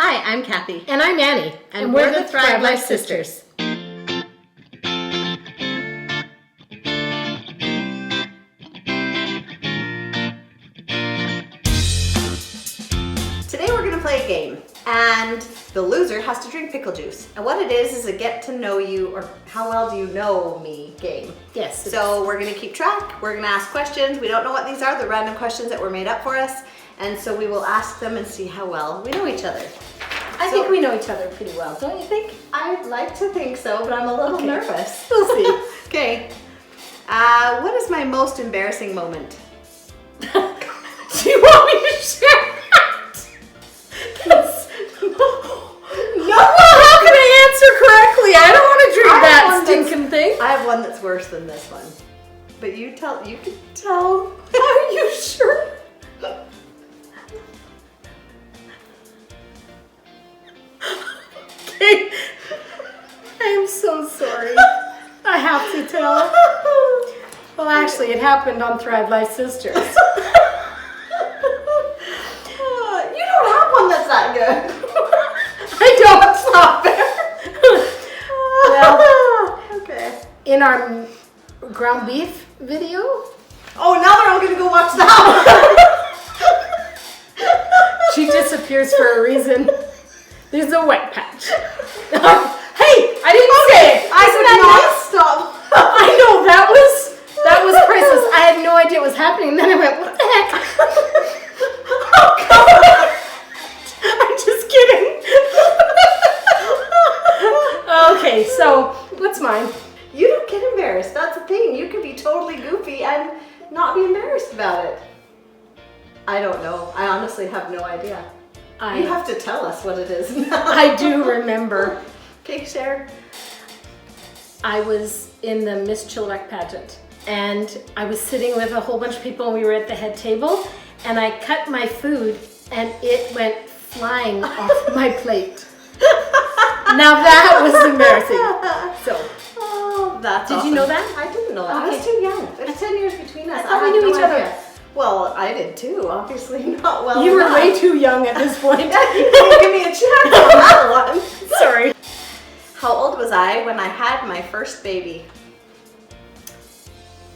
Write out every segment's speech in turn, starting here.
Hi, I'm Kathy. And I'm Annie. And we're the Thrive Life Sisters. Today we're going to play a game, and the loser has to drink pickle juice. And what it is a get to know you, or how well do you know me game. Yes. So we're going to keep track. We're going to ask questions. We don't know what these are. They're random questions that were made up for us. And so we will ask them and see how well we know each other. I think we know each other pretty well, don't you think? I'd like to think so, but I'm a little nervous. We'll see. Okay. What is my most embarrassing moment? Do you want me to share that? No, how can I answer correctly? I don't want to drink that stinking thing. I have one that's worse than this one. But you can tell. Are you sure? Okay. I'm so sorry. I have to tell. Well, actually, it happened on Thrive Life Sisters. You don't have one that's that good. I don't. Stop it. Well, okay. in our ground beef video. Oh, now they're all gonna go watch that one. She disappears for a reason. There's a wet patch. Hey, I didn't say it. I could not stop. I know, that was priceless. I had no idea what was happening. And then I went, what the heck? Oh, God. I'm just kidding. Okay, so what's mine? You don't get embarrassed. That's the thing. You can be totally goofy and not be embarrassed about it. I don't know. I honestly have no idea. You have to tell us what it is now. I do remember. Okay, share. I was in the Miss Chilliwack pageant, and I was sitting with a whole bunch of people, and we were at the head table, and I cut my food, and it went flying off my plate. Now that was embarrassing. So, oh, that's did awesome. you know that? I didn't know that. Okay. I was too young. There's 10 years between us. I thought we knew each other. Well, I did too. Obviously not well. You were way too young at this point. You can't give me a chance on that one. Sorry. How old was I when I had my first baby?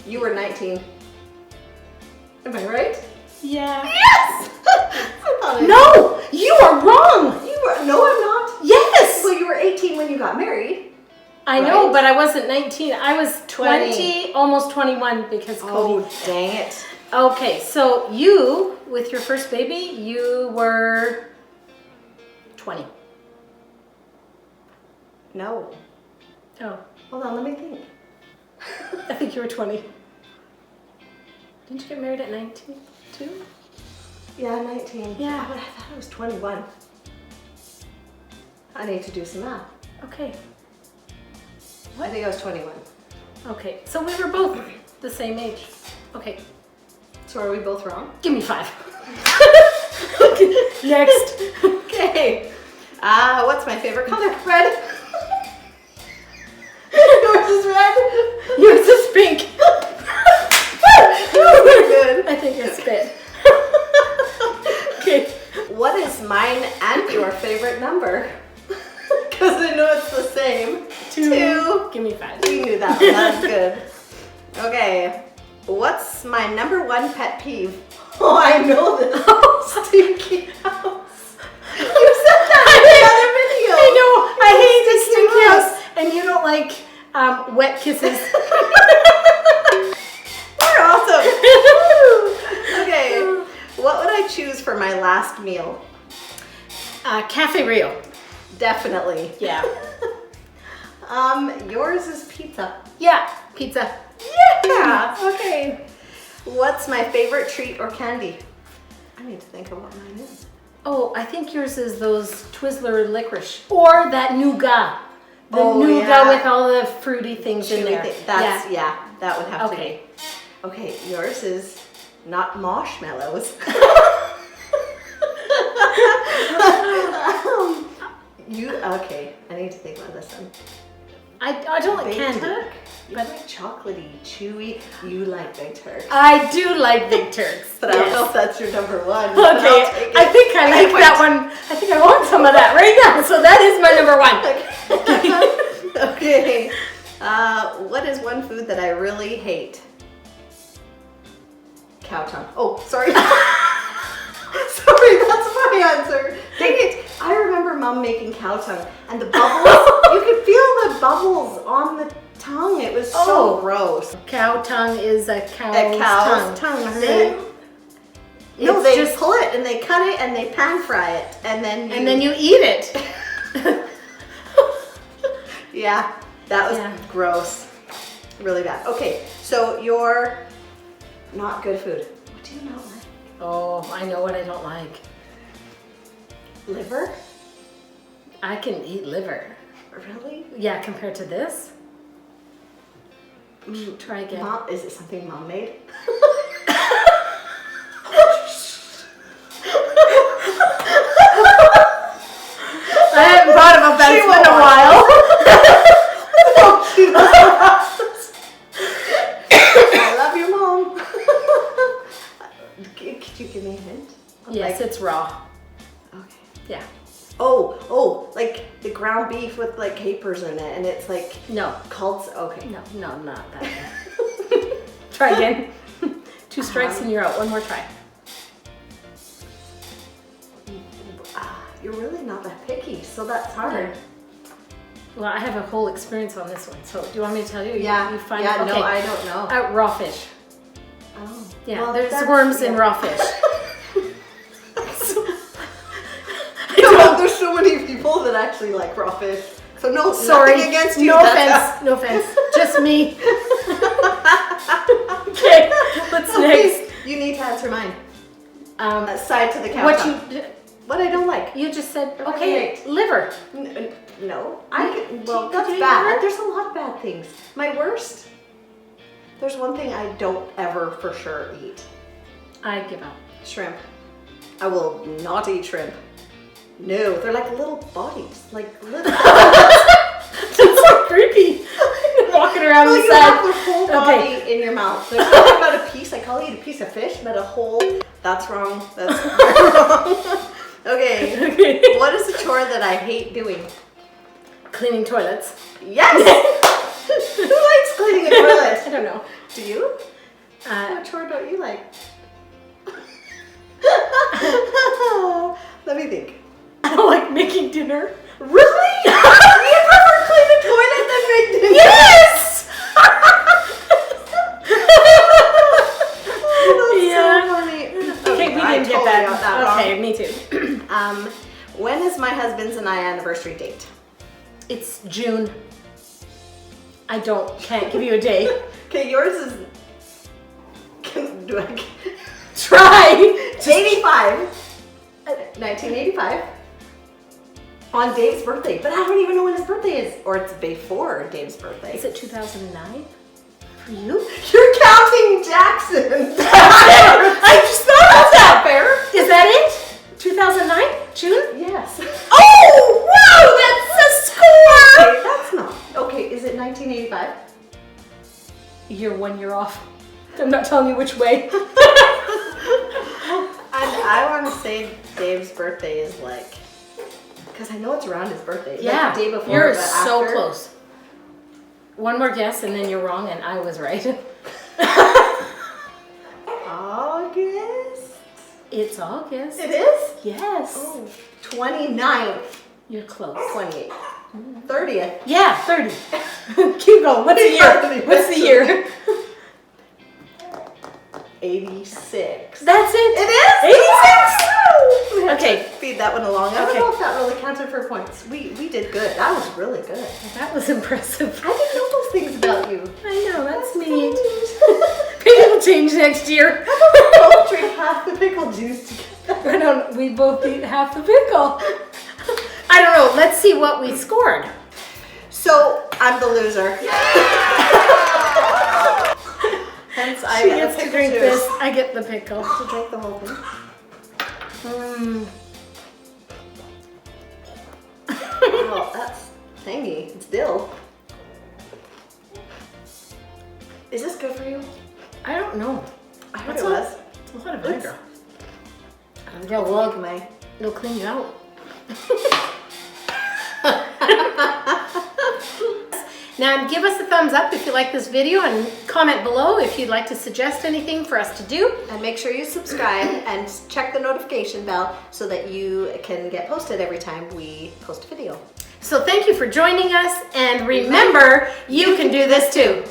You were 19. Am I right? Yeah. Yes! I thought I No, you are wrong. You were, no, I'm not. Yes. Well, you were 18 when you got married. I know, Right? but I wasn't 19. I was 20, 20. almost 21 because Cody. Oh, dang it. Okay, so you, with your first baby, you were 20. No. Oh, Hold on, let me think. I think you were 20. Didn't you get married at 19 too? Yeah, 19. Yeah. Oh, but I thought I was 21. I need to do some math. Okay. I think I was 21. Okay, so we were both the same age. Okay, So are we both wrong? give me 5. Next. Okay. What's my favorite color? Red. Yours is red. Yours is pink. Very good. I think it's spit. Okay. What is mine and your favorite number? Because I know it's the same. 2. Give me 5. We knew that one. That's good. Okay. What's my number 1 pet peeve? Oh, I know this. Stinky house. You said that in the other video. I know. I hate the stinky house. And you don't like wet kisses. We're awesome. Okay. What would I choose for my last meal? Cafe Rio. Definitely. Yeah. Yours is pizza. Yeah. Pizza. Yeah. Okay. What's my favorite treat or candy? I need to think of what mine is. Oh, I think yours is those Twizzler licorice. Or that nougat. The nougat yeah. with all the fruity things in there. That's, yeah, that would have Okay. to be. Okay, yours is not marshmallows. Okay, I need to think about this one. I don't like Baked candy. Turk? You like chocolatey, chewy. You like Big Turks. I do like Big Turks. But I don't know if that's your number one. Okay, I think I like that one. I think I want some of that right now. So that is my number one. Okay. What is one food that I really hate? Cow tongue. Oh, sorry. Sorry, that's my answer. Dang it. I remember Mom making cow tongue and the bubbles. You could feel the bubbles on the tongue. It was so gross. Cow tongue is a cow's tongue. They They pull it and they cut it and they pan fry it and then you eat it. Yeah, that was gross. Really bad. Okay, so your not good food. What do you not like? Oh, I know what I don't like. Liver? I can eat liver. Really? Yeah, compared to this. Try again. Mom, is it something Mom made? I haven't thought about that. It's been a while. I love you, Mom. Could you give me a hint? Yes, it's raw. Okay. Yeah. Oh, like the ground beef with like capers in it, and it's like No. called. Okay. No, not that. Try again. 2 strikes and you're out. One more try. You're really not that picky, so that's hard. Well, I have a whole experience on this one. So, do you want me to tell you? Yeah. You find yeah. it? No, Okay. I don't know. Raw fish. Oh. Yeah. Well, there's that's- worms in raw fish. There's so many people that actually like raw fish. So no, Sorry. nothing against you. No offense. No offense. Just me. Okay. What's next? You need to answer mine. Aside to the cow tongue. you? What I don't like. You just said What okay. I hate. Liver. No. Well, that's could you bad. eat liver? There's a lot of bad things. My worst. There's one thing I don't ever for sure eat. I give up. Shrimp. I will not eat shrimp. No, they're like little bodies. Like little That's so creepy. Walking around well, the you side. have the whole body in your mouth. There's nothing about a piece. I call it a piece of fish, but a whole. That's wrong. That's very wrong. Okay. What is a chore that I hate doing? Cleaning toilets. Yes. Who likes cleaning a toilet? I don't know. Do you? What chore don't you like? Let me think. I don't like making dinner. Really? You prefer clean the toilet than make dinner? Yes! Yeah. So funny. Okay, we I didn't get totally that. got that Okay, me too. When is my husband's and I anniversary date? It's June. I can't give you a day. Okay, yours is. Do I? Try. 85. 1985. On Dave's birthday, but I don't even know when his birthday is, or it's before Dave's birthday. Is it 2009 for you? You're counting Jackson. I just thought of that. Fair? Is that it? 2009? June? Yes. Oh, wow, that's a score. Okay, that's not. Okay, is it 1985? You're 1 year off. I'm not telling you which way. I want to say Dave's birthday is like, because I know it's around his birthday. Yeah, Like the day before. you're but so after. close. One more guess and then you're wrong and I was right. August? It's August. It is? Yes. Oh, 29th. You're close. 28th. 30th. Yeah, 30. Keep going. What's the year? What's the year? 86. That's it. It is? 86? We have Okay. to feed that one along. I Okay. don't know if that really counted for points. We did good. That was really good. That was impressive. I didn't know those things about you. I know, that's neat. Maybe it'll change next year. Both drink half the pickle juice together. We both eat half the pickle. I don't know. Let's see what we scored. So, I'm the loser. Hence, I She get gets the to pickle drink juice. this. I get the pickle. To drink the whole thing. Oh, that's tangy. It's dill. Is this good for you? I don't know. I heard What's it was. It's a lot of vinegar. It'll clean you out. Now give us a thumbs up if you like this video and comment below if you'd like to suggest anything for us to do. And make sure you subscribe and check the notification bell so that you can get posted every time we post a video. So thank you for joining us, and remember, you can do this too.